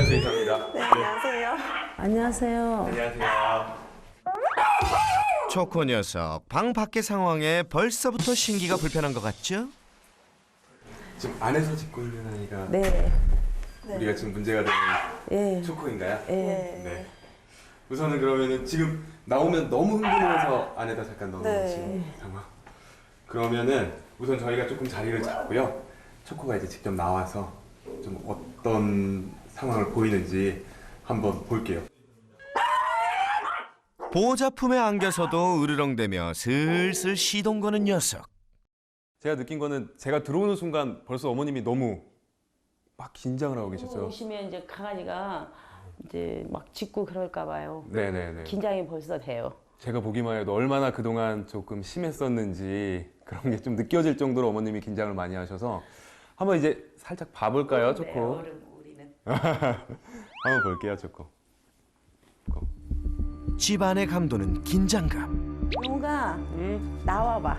안녕하세요, 이사입니다. 네, 안녕하세요. 안녕하세요. 안녕하세요. 초코 녀석 방 밖의 상황에 벌써부터 신기가 불편한 것 같죠? 지금 안에서 짓고 있는 아이가 네. 우리가 지금 문제가 되는 예. 초코인가요? 예. 네. 우선은 그러면은 지금 나오면 너무 흥분해서 안에다 잠깐 넣어놓으신 네. 상황. 그러면은 우선 저희가 조금 자리를 잡고요. 초코가 이제 직접 나와서 좀 어떤 상황을 보이는지 한번 볼게요. 보호자 품에 안겨서도 으르렁대며 슬슬 시동 거는 녀석. 제가 느낀 거는 제가 들어오는 순간 벌써 어머님이 너무 막 긴장을 하고 계셨어요. 오시면 이제 강아지가 이제 막 짖고 그럴까 봐요. 네네네. 긴장이 벌써 돼요. 제가 보기만 해도 얼마나 그동안 조금 심했었는지 그런 게 좀 느껴질 정도로 어머님이 긴장을 많이 하셔서 한번 이제 살짝 봐볼까요, 초코? 우리는. 한번 볼게요, 초코. 집안의 감도는 긴장감. 용가 나와봐.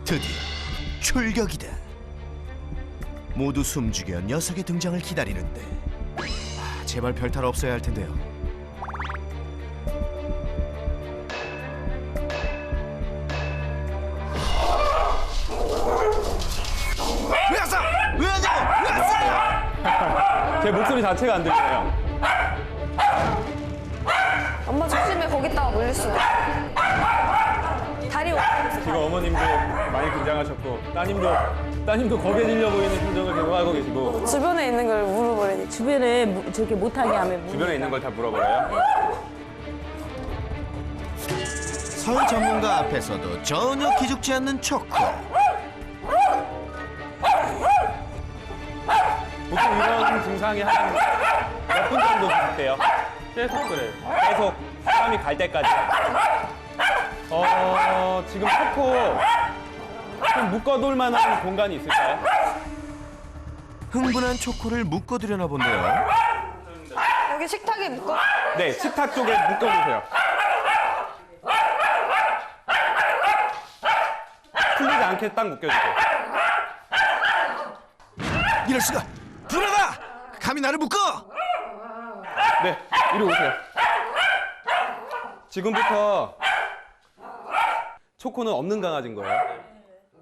드디어 출격이다. 모두 숨죽여 녀석의 등장을 기다리는데 제발 별탈 없어야 할 텐데요. 왜 왔어? 왜 왔냐고? 왜 왔어? 제 목소리 자체가 안 들려요. 엄마 조심해, 거기다가 물릴 수도. 다리 지금 어머님도 많이 긴장하셨고 따님도 겁해지려 보이는 표정을 계속 하고 계시고 주변에 있는 걸 물어버리니까. 주변에 저렇게 못하게 하면 주변에 있는 걸 다 물어버려요. 설 전문가 앞에서도 전혀 기죽지 않는 초코. 보통 이런 증상이 한 몇 분 정도 비슷해요. 계속 그래요. 계속 사람이 갈 때까지. 지금 초코 좀 묶어둘 만한 공간이 있을까요? 흥분한 초코를 묶어두려나 본데요. 여기 식탁에 묶어. 네, 식탁 쪽에 묶어주세요. 풀리지 않게 딱 묶여주세요. 이럴 수가! 불안하다! 감히 나를 묶어! 네, 이리 오세요. 지금부터 초코는 없는 강아지인 거예요.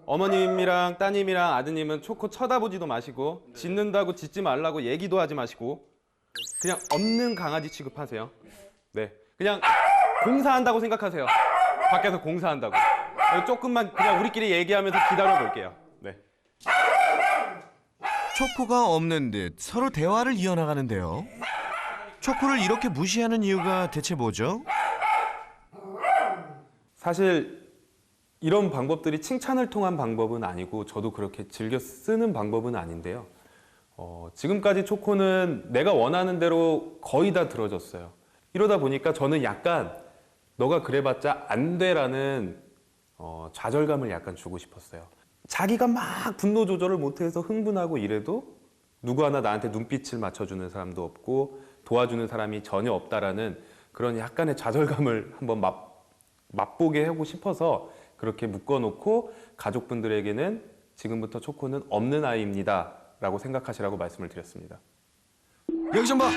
어머님이랑 따님이랑 아드님은 초코 쳐다보지도 마시고 짖는다고 짖지 말라고 얘기도 하지 마시고 그냥 없는 강아지 취급하세요. 네, 그냥 공사한다고 생각하세요. 밖에서 공사한다고. 조금만 그냥 우리끼리 얘기하면서 기다려 볼게요. 네. 초코가 없는 듯 서로 대화를 이어나가는데요. 초코를 이렇게 무시하는 이유가 대체 뭐죠? 사실 이런 방법들이 칭찬을 통한 방법은 아니고 저도 그렇게 즐겨 쓰는 방법은 아닌데요. 지금까지 초코는 내가 원하는 대로 거의 다 들어줬어요. 이러다 보니까 저는 약간 너가 그래봤자 안 돼라는 좌절감을 약간 주고 싶었어요. 자기가 막 분노 조절을 못해서 흥분하고 이래도 누구 하나 나한테 눈빛을 맞춰주는 사람도 없고 도와주는 사람이 전혀 없다라는 그런 약간의 좌절감을 한번 맛보게 하고 싶어서 그렇게 묶어놓고 가족분들에게는 지금부터 초코는 없는 아이입니다 라고 생각하시라고 말씀을 드렸습니다. 여기 좀 봐!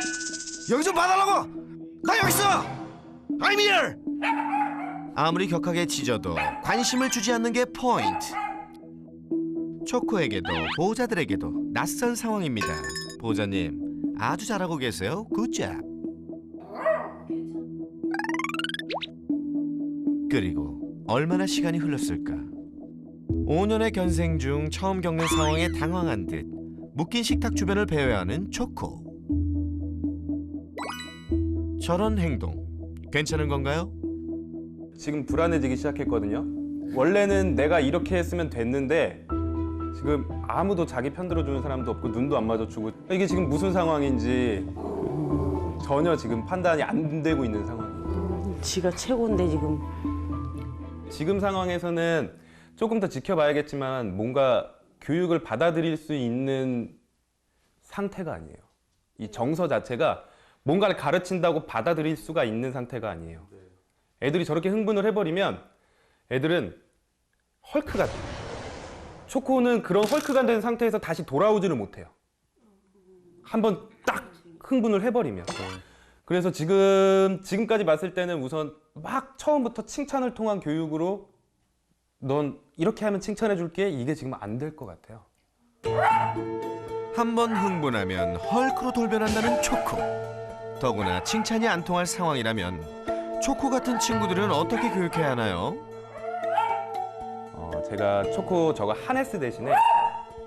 여기 좀 봐달라고! 나 여기 있어! I'm here! 아무리 격하게 짖어도 관심을 주지 않는 게 포인트. 초코에게도 보호자들에게도 낯선 상황입니다. 보호자님 아주 잘하고 계세요. 굿잡. 그리고 얼마나 시간이 흘렀을까. 5년의 견생 중 처음 겪는 상황에 당황한 듯 묶인 식탁 주변을 배회하는 초코. 저런 행동 괜찮은 건가요? 지금 불안해지기 시작했거든요. 원래는 내가 이렇게 했으면 됐는데 지금 아무도 자기 편 들어주는 사람도 없고 눈도 안 마주치고 이게 지금 무슨 상황인지 전혀 지금 판단이 안 되고 있는 상황이에요. 지가 최고인데 지금. 지금 상황에서는 조금 더 지켜봐야겠지만 뭔가 교육을 받아들일 수 있는 상태가 아니에요. 이 정서 자체가 뭔가를 가르친다고 받아들일 수가 있는 상태가 아니에요. 애들이 저렇게 흥분을 해버리면 애들은 헐크가 돼요. 초코는 그런 헐크가 된 상태에서 다시 돌아오지를 못해요. 한번 딱 흥분을 해버리면. 그래서 지금까지 봤을 때는 우선 막 처음부터 칭찬을 통한 교육으로 넌 이렇게 하면 칭찬해 줄게, 이게 지금 안 될 것 같아요. 한 번 흥분하면 헐크로 돌변한다는 초코. 더구나 칭찬이 안 통할 상황이라면 초코 같은 친구들은 어떻게 교육해야 하나요? 제가 초코 저거 하네스 대신에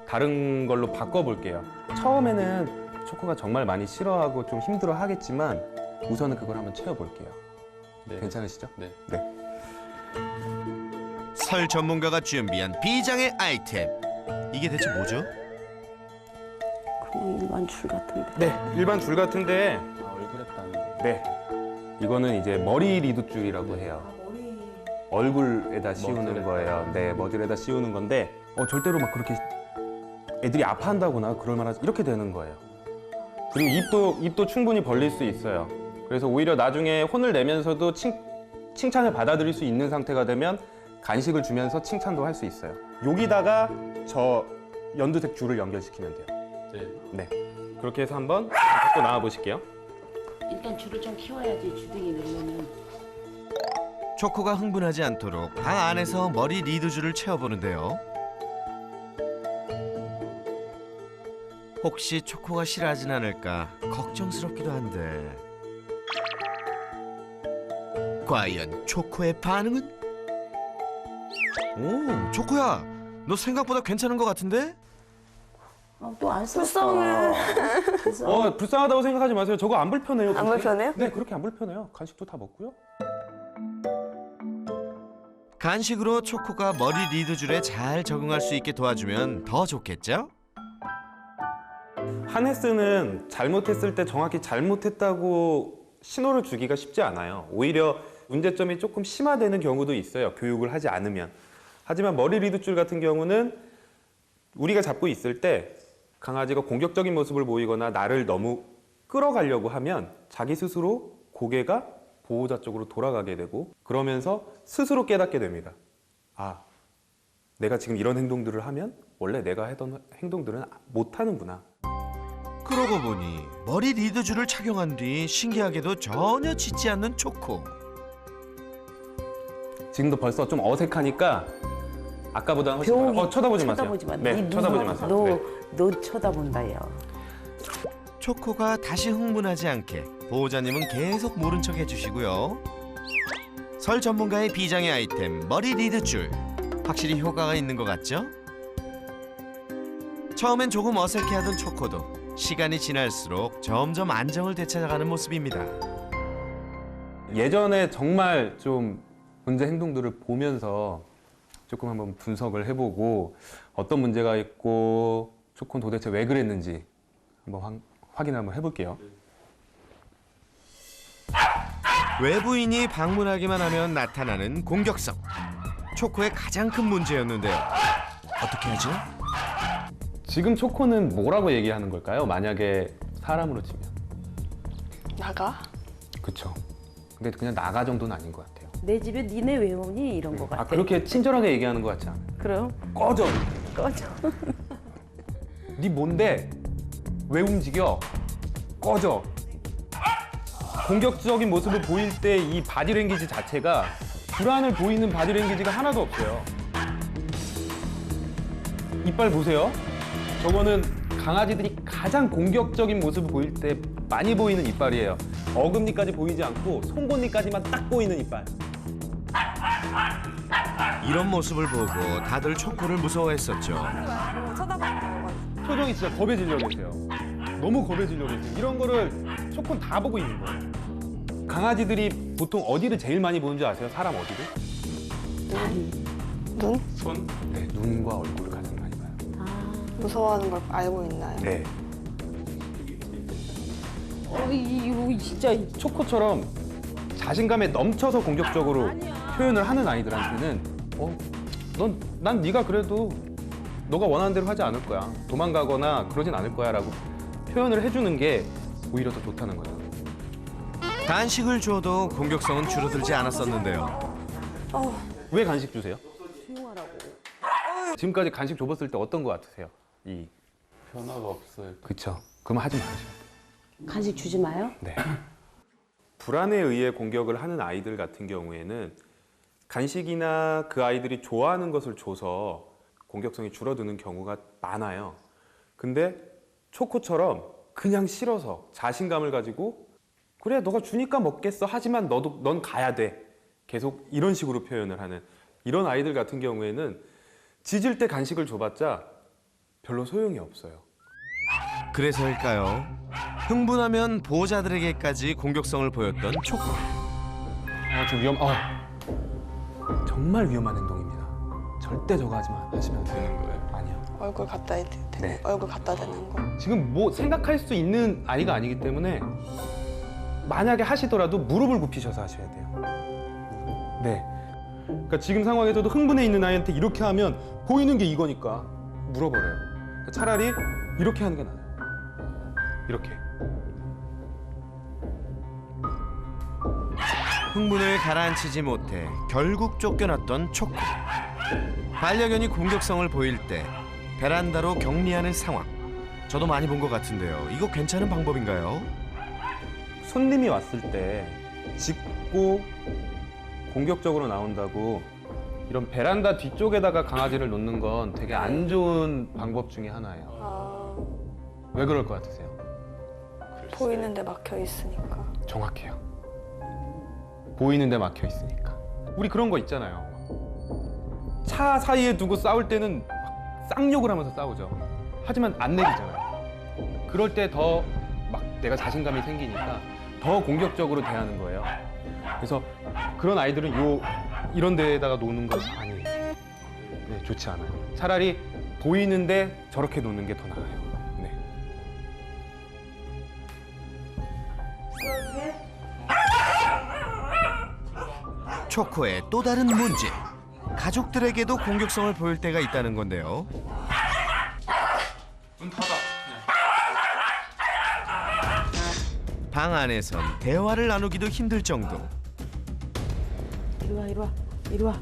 다른 걸로 바꿔볼게요. 처음에는 초코가 정말 많이 싫어하고 좀 힘들어 하겠지만 우선은 그걸 한번 채워볼게요. 네. 괜찮으시죠? 네. 네. 설 전문가가 준비한 비장의 아이템. 이게 대체 뭐죠? 그냥 일반 줄 같은데. 네, 일반 줄 같은데, 얼굴에 따는 거. 네, 이거는 이제 머리 리드줄이라고 해요. 얼굴에다 씌우는 머리에다. 거예요. 네, 머리에다 씌우는 건데, 절대로 막 그렇게 애들이 아파한다거나 그럴 만한 이렇게 되는 거예요. 그리고 입도 충분히 벌릴 수 있어요. 그래서 오히려 나중에 혼을 내면서도 칭찬을 받아들일 수 있는 상태가 되면 간식을 주면서 칭찬도 할 수 있어요. 여기다가 저 연두색 줄을 연결시키면 돼요. 네. 네, 그렇게 해서 한번 갖고 나와 보실게요. 일단 줄을 좀 키워야지 주둥이 넣으면은. 초코가 흥분하지 않도록 방 안에서 머리 리드줄을 채워보는데요. 혹시 초코가 싫어하진 않을까 걱정스럽기도 한데 과연 초코의 반응은? 오, 초코야, 너 생각보다 괜찮은 것 같은데? 또 안 썼어. 불쌍해. 불쌍하다고 생각하지 마세요. 저거 안 불편해요. 안 그렇게. 불편해요? 네, 그렇게 안 불편해요. 간식도 다 먹고요. 간식으로 초코가 머리 리드줄에 잘 적응할 수 있게 도와주면 더 좋겠죠? 하네스는 잘못했을 때 정확히 잘못했다고 신호를 주기가 쉽지 않아요. 오히려 문제점이 조금 심화되는 경우도 있어요. 교육을 하지 않으면. 하지만 머리 리드줄 같은 경우는 우리가 잡고 있을 때 강아지가 공격적인 모습을 보이거나 나를 너무 끌어가려고 하면 자기 스스로 고개가 보호자 쪽으로 돌아가게 되고 그러면서 스스로 깨닫게 됩니다. 아, 내가 지금 이런 행동들을 하면 원래 내가 하던 행동들은 못하는구나. 그러고 보니 머리 리드줄을 착용한 뒤 신기하게도 전혀 짖지 않는 초코. 지금도 벌써 좀 어색하니까 아까보다는 훨씬 병이 쳐다보지 마세요. 쳐다보지 마. 네, 쳐다보지 마세요. 너, 네. 너 쳐다본다요. 초코가 다시 흥분하지 않게 보호자님은 계속 모른 척 해주시고요. 설 전문가의 비장의 아이템 머리 리드줄. 확실히 효과가 있는 것 같죠? 처음엔 조금 어색해하던 초코도 시간이 지날수록 점점 안정을 되찾아가는 모습입니다. 예전에 정말 좀 문제 행동들을 보면서 조금 한번 분석을 해보고 어떤 문제가 있고 초코는 도대체 왜 그랬는지 한번 확인을 한번 해볼게요. 외부인이 방문하기만 하면 나타나는 공격성. 초코의 가장 큰 문제였는데요. 어떻게 하죠? 지금 초코는 뭐라고 얘기하는 걸까요? 만약에 사람으로 치면. 나가? 그쵸. 근데 그냥 나가 정도는 아닌 것 같아요. 내 집에 니네 왜 오니? 이런 거 같아. 아, 그렇게 친절하게 얘기하는 것 같지 않아요. 그럼 꺼져! 꺼져. 네 뭔데? 왜 움직여? 꺼져! 공격적인 모습을 보일 때 이 바디랭귀지 자체가 불안을 보이는 바디랭귀지가 하나도 없어요. 이빨 보세요. 저거는 강아지들이 가장 공격적인 모습을 보일 때 많이 보이는 이빨이에요. 어금니까지 보이지 않고 송곳니까지만 딱 보이는 이빨. 이런 모습을 보고 다들 초코를 무서워했었죠. 쳐다봐. 표정이 진짜 겁에 질려 계세요. 너무 겁에 질려 계세요. 이런 거를 초코는 다 보고 있는 거예요. 강아지들이 보통 어디를 제일 많이 보는지 아세요? 사람 어디를? 눈? 손? 네, 눈과 얼굴을 가장 많이 봐요. 무서워하는 걸 알고 있나요? 네. 이거 진짜 초코처럼 자신감에 넘쳐서 공격적으로 표현을 하는 아이들한테는 난 네가 그래도 너가 원하는 대로 하지 않을 거야. 도망가거나 그러진 않을 거야 라고 표현을 해주는 게 오히려 더 좋다는 거죠. 간식을 줘도 공격성은 줄어들지 않았었는데요. 왜 간식 주세요? 조용하라고. 지금까지 간식 줘봤을 때 어떤 거 같으세요? 변화가 없어요. 그쵸. 그럼 하지 마세요. 간식 주지 마요. 네. 불안에 의해 공격을 하는 아이들 같은 경우에는 간식이나 그 아이들이 좋아하는 것을 줘서 공격성이 줄어드는 경우가 많아요. 근데 초코처럼 그냥 싫어서 자신감을 가지고 그래 너가 주니까 먹겠어 하지만 넌 가야 돼 계속 이런 식으로 표현을 하는 이런 아이들 같은 경우에는 짖을 때 간식을 줘봤자 별로 소용이 없어요. 그래서일까요? 흥분하면 보호자들에게까지 공격성을 보였던 초코. 좀 정말 위험한 행동입니다. 절대 저거 하시면 안 되는 거예요. 아니요. 얼굴 갖다 대는 네. 얼굴 갖다 대는 거. 지금 뭐 생각할 수 있는 아이가 아니기 때문에 만약에 하시더라도 무릎을 굽히셔서 하셔야 돼요. 네. 그러니까 지금 상황에서도 흥분해 있는 아이한테 이렇게 하면 보이는 게 이거니까 물어버려요. 그러니까 차라리 이렇게 하는 게 나아요. 이렇게. 흥분을 가라앉히지 못해 결국 쫓겨났던 초코. 반려견이 공격성을 보일 때 베란다로 격리하는 상황. 저도 많이 본 것 같은데요. 이거 괜찮은 방법인가요? 손님이 왔을 때 짖고 공격적으로 나온다고 이런 베란다 뒤쪽에다가 강아지를 놓는 건 되게 안 좋은 방법 중에 하나예요. 아, 왜 그럴 것 같으세요? 보이는데 막혀 있으니까. 정확해요. 보이는데 막혀 있으니까. 우리 그런 거 있잖아요. 차 사이에 두고 싸울 때는 막 쌍욕을 하면서 싸우죠. 하지만 안 내리잖아요. 그럴 때 더 막 내가 자신감이 생기니까 더 공격적으로 대하는 거예요. 그래서 그런 아이들은 이런 데에다가 노는 건 아니에요. 네, 좋지 않아요. 차라리 보이는데 저렇게 노는 게 더 나아요. 네. 초코의 또 다른 문제. 가족들에게도 공격성을 보일 때가 있다는 건데요. 문 닫아. 방 안에선 대화를 나누기도 힘들 정도. 이리 와.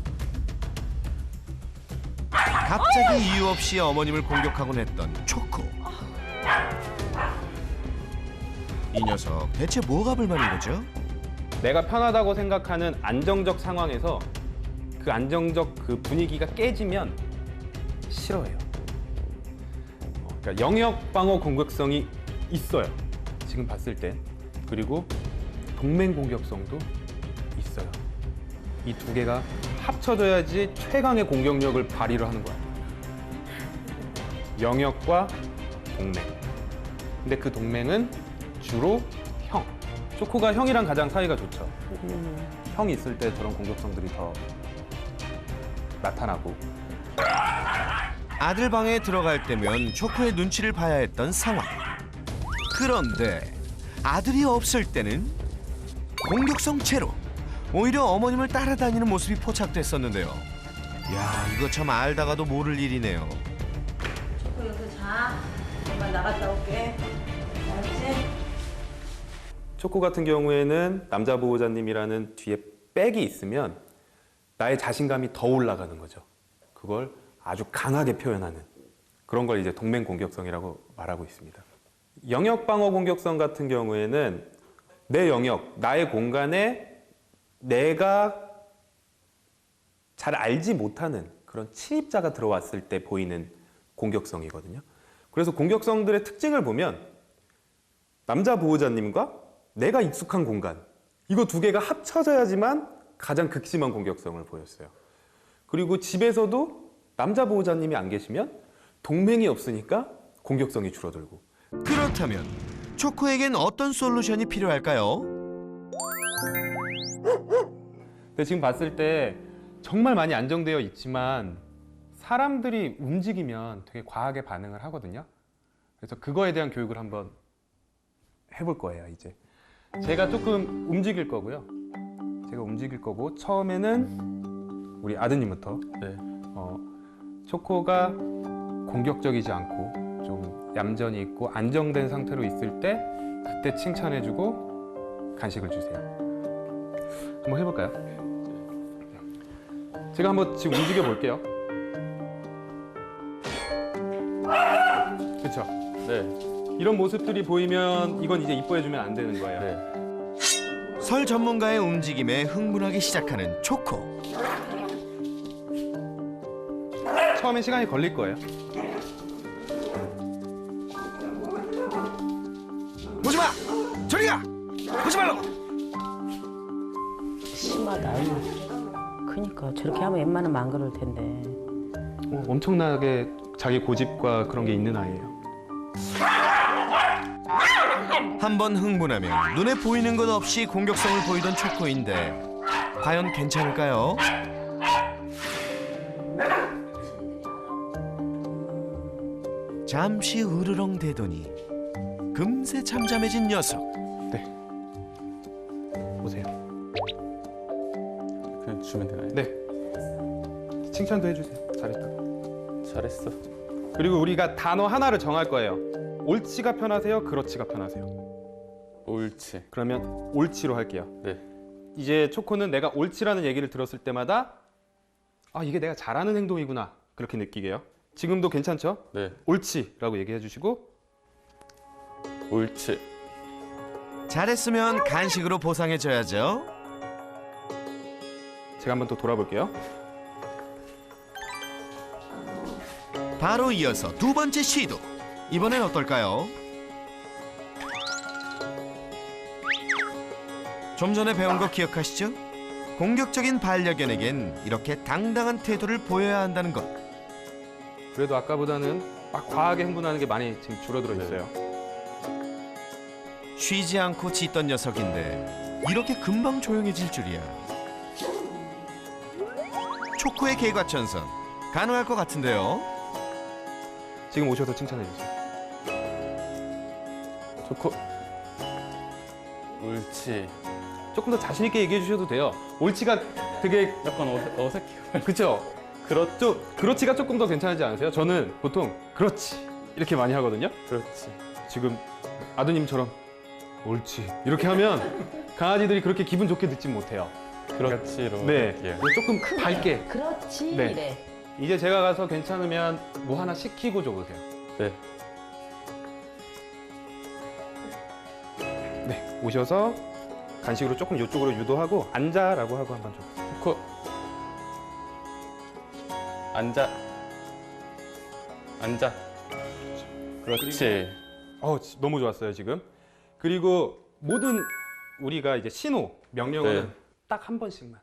갑자기 이유 없이 어머님을 공격하곤 했던 초코. 이 녀석 대체 뭐가 불만인 거죠? 내가 편하다고 생각하는 안정적 상황에서 그 안정적 그 분위기가 깨지면 싫어해요. 그러니까 영역 방어 공격성이 있어요. 지금 봤을 때. 그리고 동맹 공격성도 있어요. 이 두 개가 합쳐져야지 최강의 공격력을 발휘를 하는 거야. 영역과 동맹. 근데 그 동맹은 주로 형. 초코가 형이랑 가장 사이가 좋죠. 형이 있을 때 저런 공격성들이 더 나타나고. 아들 방에 들어갈 때면 초코의 눈치를 봐야 했던 상황. 그런데 아들이 없을 때는 공격성 제로. 오히려 어머님을 따라다니는 모습이 포착됐었는데요. 야, 이거 참 알다가도 모를 일이네요. 초코 여기서 자. 엄마 나갔다 올게. 알았지? 초코 같은 경우에는 남자 보호자님이라는 뒤에 백이 있으면 나의 자신감이 더 올라가는 거죠. 그걸 아주 강하게 표현하는 그런 걸 이제 동맹 공격성이라고 말하고 있습니다. 영역 방어 공격성 같은 경우에는 내 영역, 나의 공간에 내가 잘 알지 못하는 그런 침입자가 들어왔을 때 보이는 공격성이거든요. 그래서 공격성들의 특징을 보면 남자 보호자님과 내가 익숙한 공간, 이거 두 개가 합쳐져야지만 가장 극심한 공격성을 보였어요. 그리고 집에서도 남자 보호자님이 안 계시면 동맹이 없으니까 공격성이 줄어들고. 그렇다면 초코에겐 어떤 솔루션이 필요할까요? 근데 지금 봤을 때 정말 많이 안정되어 있지만 사람들이 움직이면 되게 과하게 반응을 하거든요. 그래서 그거에 대한 교육을 한번 해볼 거예요, 이제. 제가 조금 움직일 거고요. 제가 움직일 거고 처음에는 우리 아드님부터 네. 초코가 공격적이지 않고 좀 얌전히 있고 안정된 상태로 있을 때 그때 칭찬해주고 간식을 주세요. 한번 해볼까요? 제가 한번 지금 움직여 볼게요. 그렇죠? 네. 이런 모습들이 보이면 이건 이제 이뻐해주면 안 되는 거예요. 네. 설 전문가의 움직임에 흥분하기 시작하는 초코. 처음엔 시간이 걸릴 거예요. 보지 마! 저리 가! 보지 말라고! 심하다. 그니까 저렇게 하면 웬만하면 안 그럴 텐데. 엄청나게 자기 고집과 그런 게 있는 아이예요. 한 번 흥분하면 눈에 보이는 것 없이 공격성을 보이던 초코인데 과연 괜찮을까요? 잠시 으르렁대더니 금세 잠잠해진 녀석. 보세요. 그냥 주면 되나요? 네. 칭찬도 해주세요. 잘했다. 잘했어. 그리고 우리가 단어 하나를 정할 거예요. 옳지가 편하세요? 그렇지가 편하세요? 옳지. 그러면 옳지로 할게요. 네. 이제 초코는 내가 옳지라는 얘기를 들었을 때마다 아, 이게 내가 잘하는 행동이구나. 그렇게 느끼게요. 지금도 괜찮죠? 네. 옳지라고 얘기해 주시고 옳지. 잘했으면 간식으로 보상해줘야죠. 제가 한번 또 돌아볼게요. 바로 이어서 두 번째 시도. 이번엔 어떨까요? 좀 전에 배운 거 기억하시죠? 공격적인 반려견에겐 이렇게 당당한 태도를 보여야 한다는 것. 그래도 아까보다는 막 과하게 흥분하는 게 많이 지금 줄어들어 있어요. 쉬지 않고 짖던 녀석인데 이렇게 금방 조용해질 줄이야. 초코의 개과천선 가능할 것 같은데요. 지금 오셔서 칭찬해 주세요. 초코. 옳지. 조금 더 자신 있게 얘기해 주셔도 돼요. 옳지가 되게 약간 어색해요. 그렇죠? 그렇죠. 그렇지가 조금 더 괜찮지 않으세요? 저는 보통 그렇지 이렇게 많이 하거든요. 그렇지. 지금 아드님처럼 옳지 이렇게 하면 강아지들이 그렇게 기분 좋게 듣진 못해요. 그렇지로. 네, 할게요. 조금 밝게. 그렇지. 네. 이래. 이제 제가 가서 괜찮으면 뭐 하나 시키고 줘보세요. 네. 네, 오셔서 간식으로 조금 이쪽으로 유도하고 앉아라고 하고 한번 줘보세요. 초코. 앉아. 앉아. 그렇지. 너무 좋았어요 지금. 그리고 모든 우리가 이제 신호 명령어는 네. 딱 한 번씩만.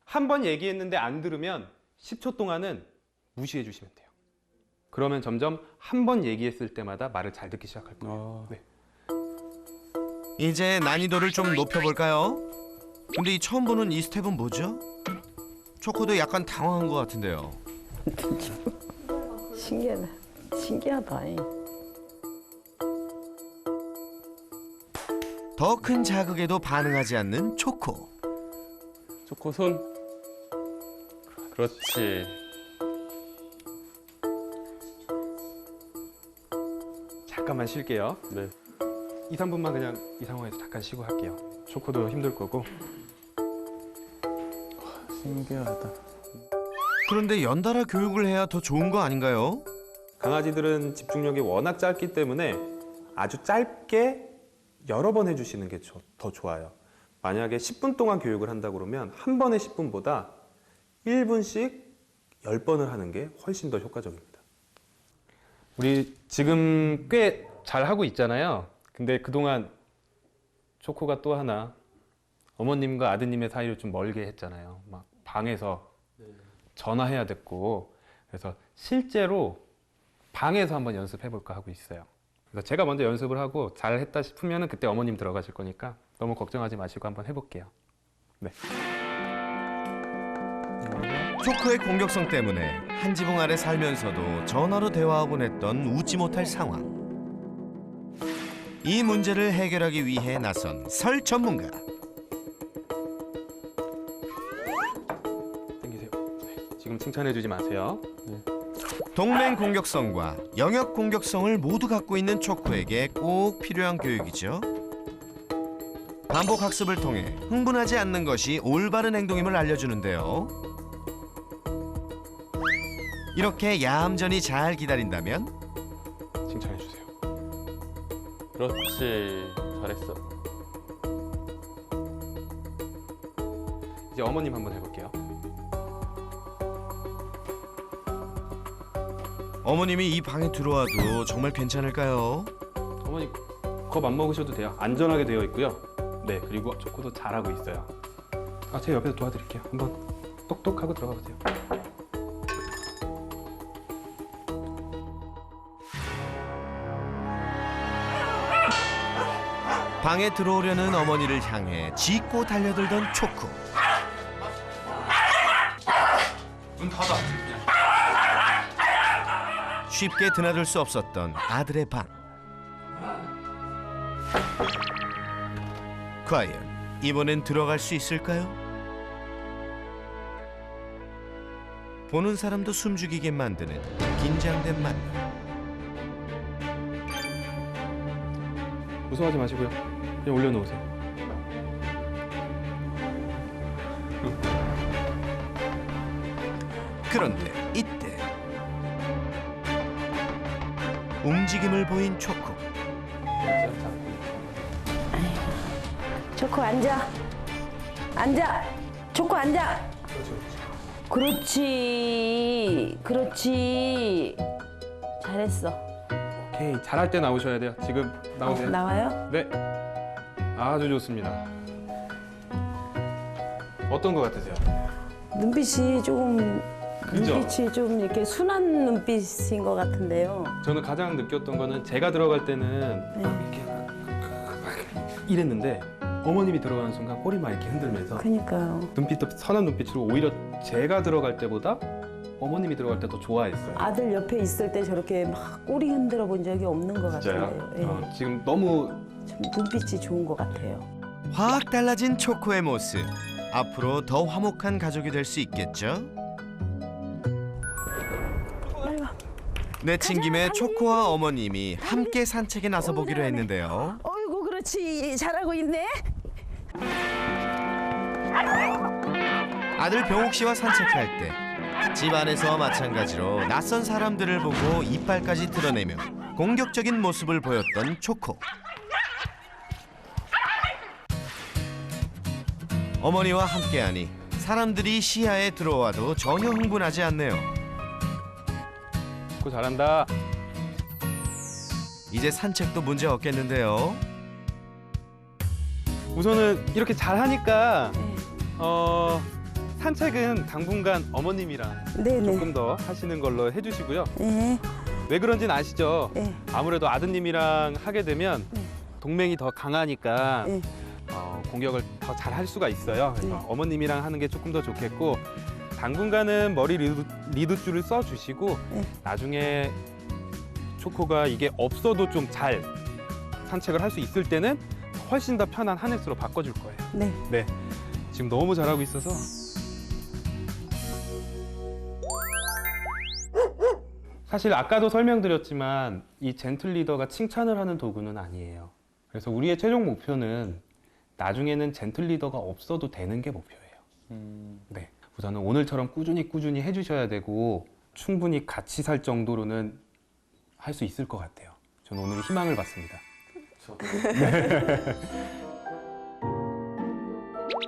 한 번 얘기했는데 안 들으면 10초 동안은 무시해 주시면 돼요. 그러면 점점 한 번 얘기했을 때마다 말을 잘 듣기 시작할 거예요. 네. 이제 난이도를 좀 높여볼까요? 근데 이 처음 보는 이 스텝은 뭐죠? 초코도 약간 당황한 것 같은데요. 신기하다. 신기하다. 더 큰 자극에도 반응하지 않는 초코. 초코 손. 그렇지. 잠깐만 쉴게요. 네. 2, 3분만 그냥 이 상황에서 잠깐 쉬고 할게요. 초코도 힘들 거고. 신기하다. 그런데 연달아 교육을 해야 더 좋은 거 아닌가요? 강아지들은 집중력이 워낙 짧기 때문에 아주 짧게 여러 번 해주시는 게 더 좋아요. 만약에 10분 동안 교육을 한다 그러면 한 번에 10분보다 1분씩 10번을 하는 게 훨씬 더 효과적입니다. 우리 지금 꽤 잘하고 있잖아요. 근데 그동안 초코가 또 하나 어머님과 아드님의 사이를 좀 멀게 했잖아요. 막 방에서 전화해야 됐고, 그래서 실제로 방에서 한번 연습해 볼까 하고 있어요. 그래서 제가 먼저 연습을 하고 잘했다 싶으면 그때 어머님 들어가실 거니까 너무 걱정하지 마시고 한번 해볼게요. 네. 초코의 공격성 때문에 한 지붕 아래 살면서도 전화로 대화하곤 했던 웃지 못할 상황. 이 문제를 해결하기 위해 나선 설 전문가. 당기세요. 네. 지금 칭찬해주지 마세요. 동맹 공격성과 영역 공격성을 모두 갖고 있는 초코에게 꼭 필요한 교육이죠. 반복 학습을 통해 흥분하지 않는 것이 올바른 행동임을 알려주는데요. 이렇게 얌전히 잘 기다린다면 칭찬해주세요. 그렇지. 잘했어. 이제 어머님 한번 해볼게요. 어머님이 이 방에 들어와도 정말 괜찮을까요? 어머니 겁 안 먹으셔도 돼요. 안전하게 되어 있고요. 네, 그리고 초코도 잘하고 있어요. 아, 제 옆에서 도와드릴게요. 한번 똑똑하고 들어가 보세요. 방에 들어오려는 어머니를 향해 짖고 달려들던 초코. 문 닫아. 쉽게 드나들 수 없었던 아들의 방. 과연 이번엔 들어갈 수 있을까요? 보는 사람도 숨죽이게 만드는 긴장된 만남. 무서워하지 마시고요. 그냥 올려놓으세요. 그런데 이때 움직임을 보인 초코. 초코 앉아. 앉아. 초코 앉아. 그렇지. 그렇지. 잘했어. 오케이, 잘할 때 나오셔야 돼요. 지금 나오세요. 나와요? 네, 아주 좋습니다. 어떤 거 같으세요? 눈빛이 조금 그죠? 눈빛이 좀 이렇게 순한 눈빛인 것 같은데요. 저는 가장 느꼈던 거는 제가 들어갈 때는 네. 이렇게 막 이랬는데 어머님이 들어가는 순간 꼬리 막 이렇게 흔들면서 그러니까요. 눈빛도 선한 눈빛으로 오히려 제가 들어갈 때보다 어머님이 들어갈 때 더 좋아했어요. 아들 옆에 있을 때 저렇게 막 꼬리 흔들어 본 적이 없는 것 같은데요. 예. 지금 너무 좀 눈빛이 좋은 것 같아요. 확 달라진 초코의 모습. 앞으로 더 화목한 가족이 될 수 있겠죠? 내친 김에 초코와 어머님이 함께 산책에 나서 보기로 했는데요. 어이구 그렇지 잘하고 있네. 아들 병욱 씨와 산책할 때 집안에서 마찬가지로 낯선 사람들을 보고 이빨까지 드러내며 공격적인 모습을 보였던 초코. 어머니와 함께하니 사람들이 시야에 들어와도 전혀 흥분하지 않네요. 초코 잘한다. 이제 산책도 문제 없겠는데요. 우선은 이렇게 잘하니까 네. 산책은 당분간 어머님이랑 네네. 조금 더 하시는 걸로 해주시고요. 네. 왜 그런지는 아시죠? 네. 아무래도 아드님이랑 하게 되면 네. 동맹이 더 강하니까 네. 공격을 더 잘 할 수가 있어요. 그래서 네. 어머님이랑 하는 게 조금 더 좋겠고 당분간은 머리 리드줄을 써주시고 네. 나중에 초코가 이게 없어도 좀 잘 산책을 할 수 있을 때는 훨씬 더 편한 하네스로 바꿔줄 거예요. 네. 네, 지금 너무 잘하고 있어서 사실 아까도 설명드렸지만 이 젠틀 리더가 칭찬을 하는 도구는 아니에요. 그래서 우리의 최종 목표는 나중에는 젠틀 리더가 없어도 되는 게 목표예요. 네, 우선은 오늘처럼 꾸준히 해주셔야 되고 충분히 같이 살 정도로는 할 수 있을 것 같아요. 저는 오늘 희망을 받습니다.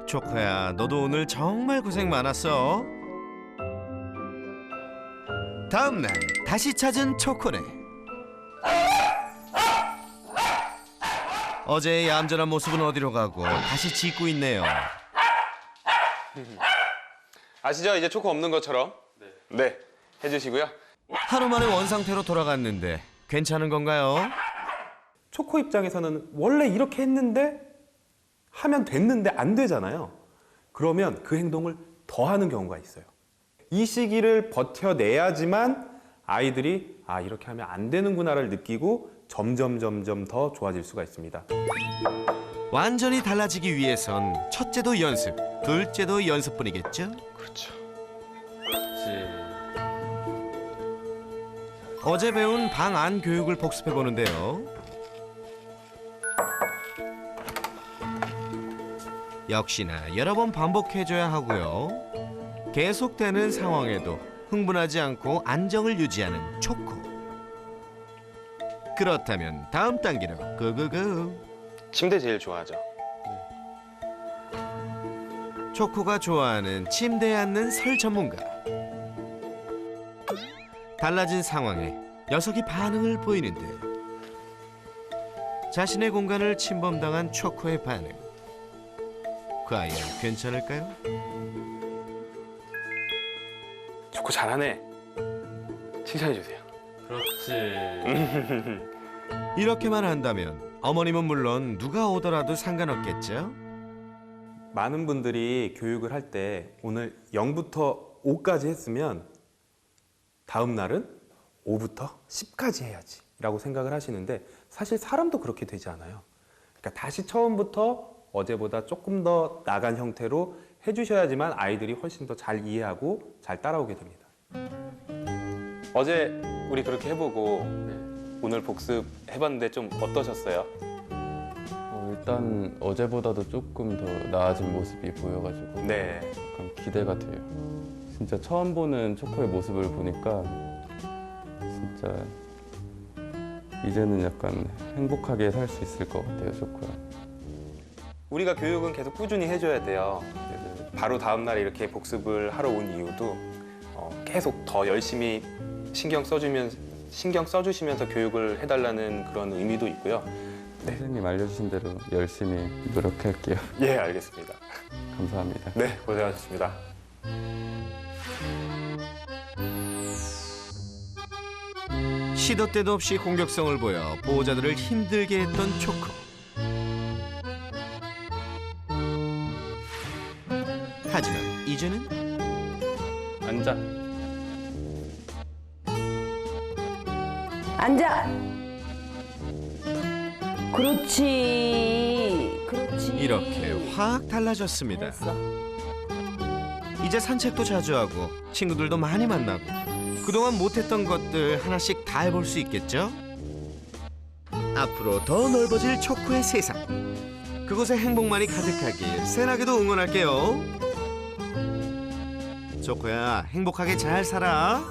초코야, 너도 오늘 정말 고생 많았어. 다음 날 다시 찾은 초코네. 어제의 얌전한 모습은 어디로 가고 다시 짖고 있네요. 아시죠? 이제 초코 없는 것처럼. 네, 해주시고요. 하루 만에 원상태로 돌아갔는데 괜찮은 건가요? 초코 입장에서는 원래 이렇게 했는데 하면 됐는데 안 되잖아요. 그러면 그 행동을 더 하는 경우가 있어요. 이 시기를 버텨내야지만 아이들이 아 이렇게 하면 안 되는구나를 느끼고 점점 더 좋아질 수가 있습니다. 완전히 달라지기 위해선 첫째도 연습, 둘째도 연습뿐이겠죠? 그렇죠. 그렇지. 어제 배운 방 안 교육을 복습해 보는데요. 역시나 여러 번 반복해줘야 하고요. 계속되는 상황에도 흥분하지 않고 안정을 유지하는 초코. 그렇다면 다음 단계로 고고고. 침대 제일 좋아하죠. 초코가 좋아하는 침대에 앉는 설 전문가. 달라진 상황에 녀석이 반응을 보이는데 자신의 공간을 침범당한 초코의 반응. 과연 괜찮을까요? 초코 잘하네. 칭찬해주세요. 그렇지. 이렇게만 한다면 어머님은 물론 누가 오더라도 상관없겠죠? 많은 분들이 교육을 할 때 오늘 0부터 5까지 했으면 다음 날은 5부터 10까지 해야지 라고 생각을 하시는데 사실 사람도 그렇게 되지 않아요. 그러니까 다시 처음부터 어제보다 조금 더 나간 형태로 해주셔야지만 아이들이 훨씬 더 잘 이해하고 잘 따라오게 됩니다. 어제 우리 그렇게 해보고 네. 오늘 복습 해봤는데 좀 어떠셨어요? 일단 어제보다도 조금 더 나아진 모습이 보여가지고 네. 약간 기대가 돼요. 진짜 처음 보는 초코의 모습을 보니까 진짜 이제는 약간 행복하게 살 수 있을 것 같아요, 초코야. 우리가 교육은 계속 꾸준히 해줘야 돼요. 네네. 바로 다음날 이렇게 복습을 하러 온 이유도 계속 더 열심히 신경 써주시면서 교육을 해달라는 그런 의미도 있고요. 선생님 알려주신 대로 열심히 노력할게요. 예, 알겠습니다. 감사합니다. 네, 고생하셨습니다. 시도 때도 없이 공격성을 보여 보호자들을 힘들게 했던 초코. 하지만 이제는 앉아. 앉아. 그렇지. 그렇지. 이렇게 확 달라졌습니다. 됐어. 이제 산책도 자주 하고 친구들도 많이 만나고 그동안 못했던 것들 하나씩 다 해볼 수 있겠죠? 앞으로 더 넓어질 초코의 세상. 그곳에 행복만이 가득하길 세나게도 응원할게요. 초코야, 행복하게 잘 살아.